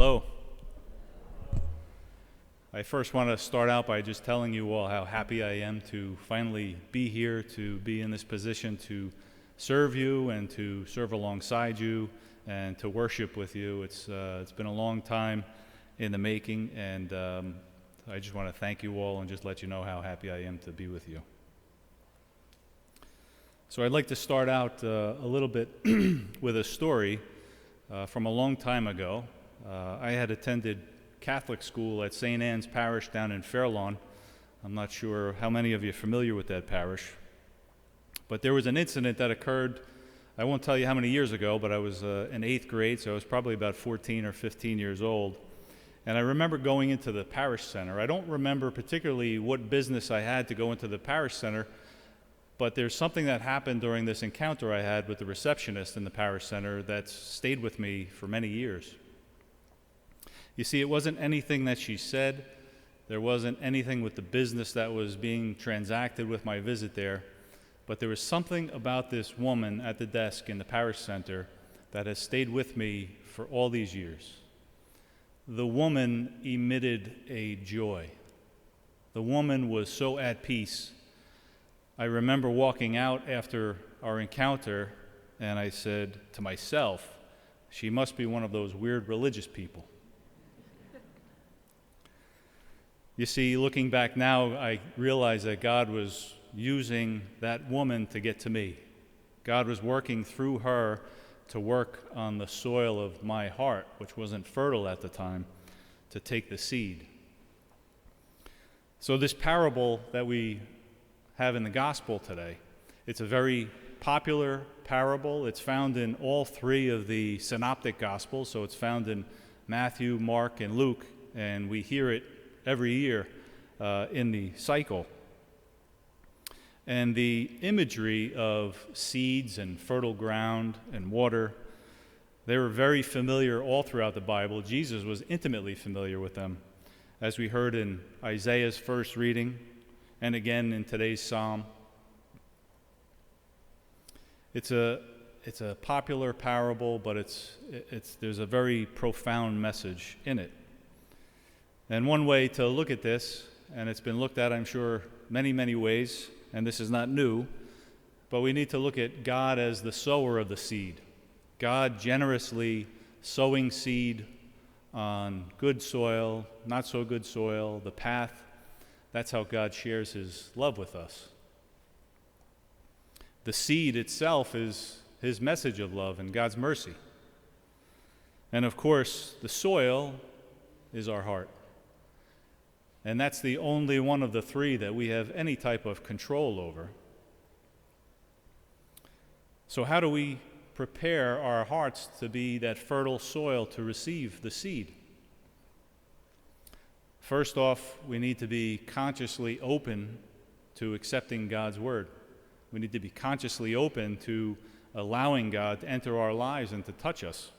Hello. I first want to start out by just telling you all how happy I am to finally be here, to be in this position to serve you and to serve alongside you and to worship with you. It's been a long time in the making, and I just want to thank you all and just let you know how happy I am to be with you. So I'd like to start out a little bit with a story from a long time ago. I had attended Catholic school at St. Anne's Parish down in Fairlawn. I'm not sure how many of you are familiar with that parish. But there was an incident that occurred, I won't tell you how many years ago, but I was in 8th grade, so I was probably about 14 or 15 years old. And I remember going into the parish center. I don't remember particularly what business I had to go into the parish center, but there's something that happened during this encounter I had with the receptionist in the parish center that stayed with me for many years. You see, it wasn't anything that she said. There wasn't anything with the business that was being transacted with my visit there. But there was something about this woman at the desk in the parish center that has stayed with me for all these years. The woman emitted a joy. The woman was so at peace. I remember walking out after our encounter, and I said to myself, she must be one of those weird religious people. You see, looking back now, I realize that God was using that woman to get to me. God was working through her to work on the soil of my heart, which wasn't fertile at the time, to take the seed. So this parable that we have in the gospel today, it's a very popular parable. It's found in all three of the synoptic gospels, so it's found in Matthew, Mark, and Luke, and we hear it every year in the cycle. And the imagery of seeds and fertile ground and water, they were very familiar all throughout the Bible. Jesus was intimately familiar with them, as we heard in Isaiah's first reading and again in today's psalm. It's a popular parable, but there's a very profound message in it. And one way to look at this, and it's been looked at, I'm sure, many, many ways, and this is not new, but we need to look at God as the sower of the seed. God generously sowing seed on good soil, not so good soil, the path. That's how God shares his love with us. The seed itself is his message of love and God's mercy. And of course, the soil is our heart. And that's the only one of the three that we have any type of control over. So how do we prepare our hearts to be that fertile soil to receive the seed? First off, we need to be consciously open to accepting God's word. We need to be consciously open to allowing God to enter our lives and to touch us.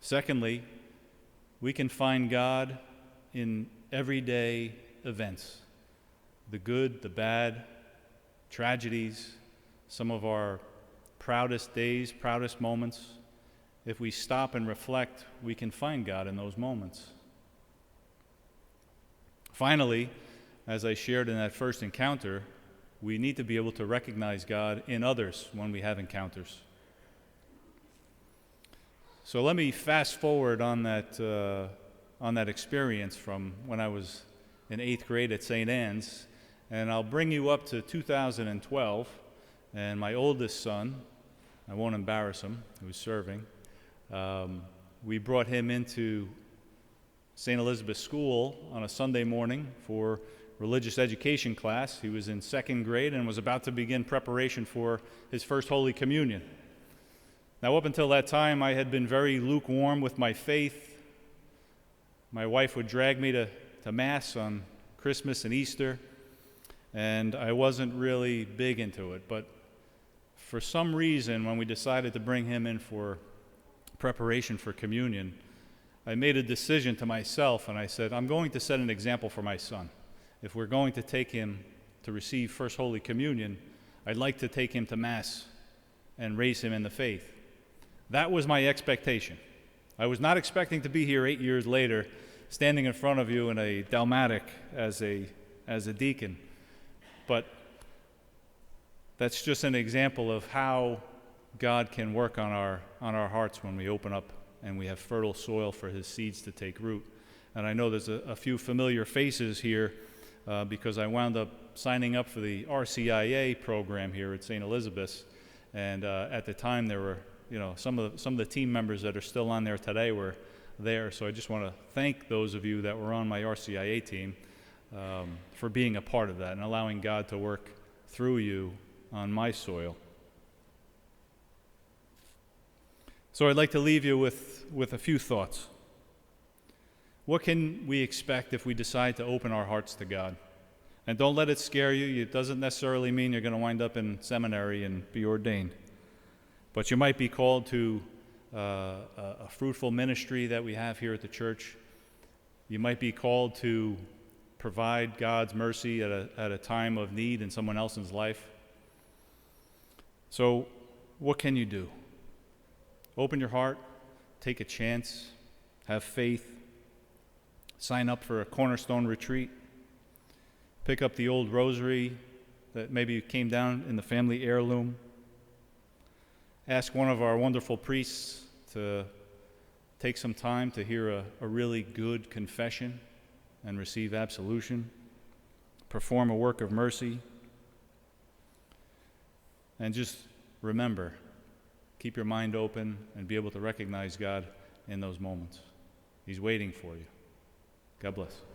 Secondly, we can find God in everyday events, the good, the bad, tragedies, some of our proudest days, proudest moments. If we stop and reflect, we can find God in those moments. Finally, as I shared in that first encounter, we need to be able to recognize God in others when we have encounters. So let me fast forward on that experience from when I was in 8th grade at St. Anne's, and I'll bring you up to 2012, and my oldest son, I won't embarrass him, who's serving, we brought him into St. Elizabeth's School on a Sunday morning for religious education class. He was in 2nd grade and was about to begin preparation for his first Holy Communion. Now, up until that time, I had been very lukewarm with my faith. My wife would drag me to Mass on Christmas and Easter, and I wasn't really big into it. But for some reason, when we decided to bring him in for preparation for communion, I made a decision to myself, and I said, I'm going to set an example for my son. If we're going to take him to receive First Holy Communion, I'd like to take him to Mass and raise him in the faith. That was my expectation. I was not expecting to be here 8 years later, standing in front of you in a dalmatic as a deacon. But that's just an example of how God can work on our hearts when we open up and we have fertile soil for his seeds to take root. And I know there's a few familiar faces here because I wound up signing up for the RCIA program here at St. Elizabeth's. And at the time, there were, some of the team members that are still on there today were there. So I just want to thank those of you that were on my RCIA team for being a part of that and allowing God to work through you on my soil. So I'd like to leave you with a few thoughts. What can we expect if we decide to open our hearts to God? And don't let it scare you. It doesn't necessarily mean you're going to wind up in seminary and be ordained. But you might be called to a fruitful ministry that we have here at the church. You might be called to provide God's mercy at a time of need in someone else's life. So what can you do? Open your heart, take a chance, have faith, sign up for a Cornerstone retreat, pick up the old rosary that maybe came down in the family heirloom, ask one of our wonderful priests to take some time to hear a really good confession and receive absolution, perform a work of mercy, and just remember, keep your mind open and be able to recognize God in those moments. He's waiting for you. God bless.